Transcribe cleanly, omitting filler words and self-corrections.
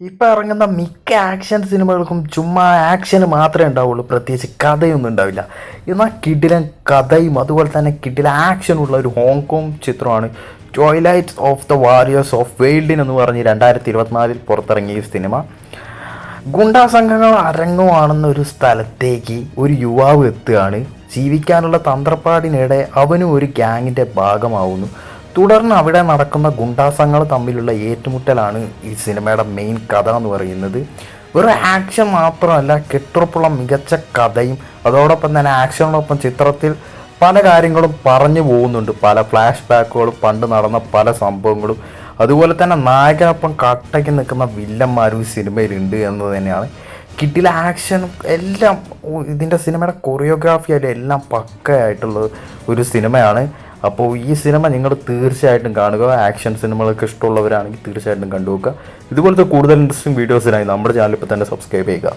ഇപ്പം ഇറങ്ങുന്ന മിക്ക ആക്ഷൻ സിനിമകൾക്കും ചുമ്മാ ആക്ഷന് മാത്രമേ ഉണ്ടാവുള്ളൂ, പ്രത്യേകിച്ച് കഥയൊന്നും ഉണ്ടാവില്ല. എന്നാൽ കിടിലൻ കഥയും അതുപോലെ തന്നെ കിടിലൻ ആക്ഷനുള്ള ഒരു ഹോങ്കോങ് ചിത്രമാണ് twilight of the warriors of walled in എന്ന് പറഞ്ഞ് 2024 പുറത്തിറങ്ങിയ ഈ സിനിമ. ഗുണ്ടാ സംഘങ്ങൾ അരങ്ങുവാണെന്ന ഒരു സ്ഥലത്തേക്ക് ഒരു യുവാവ് എത്തുകയാണ്. ജീവിക്കാനുള്ള തന്ത്രപ്പാടിനിടെ അവനും ഒരു ഗ്യാങ്ങിൻ്റെ ഭാഗമാവുന്നു. തുടർന്ന് അവിടെ നടക്കുന്ന ഗുണ്ടാസങ്ങൾ തമ്മിലുള്ള ഏറ്റുമുട്ടലാണ് ഈ സിനിമയുടെ മെയിൻ കഥ എന്ന് പറയുന്നത്. ഒരു ആക്ഷൻ മാത്രമല്ല, കെട്ടുറപ്പുള്ള മികച്ച കഥയും അതോടൊപ്പം തന്നെ ആക്ഷനോടൊപ്പം ചിത്രത്തിൽ പല കാര്യങ്ങളും പറഞ്ഞു പോകുന്നുണ്ട്. പല ഫ്ലാഷ് ബാക്കുകളും പണ്ട് നടന്ന പല സംഭവങ്ങളും അതുപോലെ തന്നെ നായകനൊപ്പം കട്ടയ്ക്ക് നിൽക്കുന്ന വില്ലന്മാരും ഈ സിനിമയിലുണ്ട് എന്ന് തന്നെയാണ്. കിട്ടില ആക്ഷനും എല്ലാം, ഇതിൻ്റെ സിനിമയുടെ കൊറിയോഗ്രാഫി ആയാലും എല്ലാം പക്കയായിട്ടുള്ള ഒരു സിനിമയാണ്. അപ്പോൾ ഈ സിനിമ നിങ്ങൾ തീർച്ചയായിട്ടും കാണുക. ആക്ഷൻ സിനിമകളൊക്കെ ഇഷ്ടമുള്ളവരാണെങ്കിൽ തീർച്ചയായിട്ടും കണ്ടുവെക്കുക. ഇതുപോലത്തെ കൂടുതൽ ഇൻട്രസ്റ്റിംഗ് വീഡിയോസിനായി നമ്മുടെ ചാനൽ ഇപ്പോൾ തന്നെ സബ്സ്ക്രൈബ് ചെയ്യുക.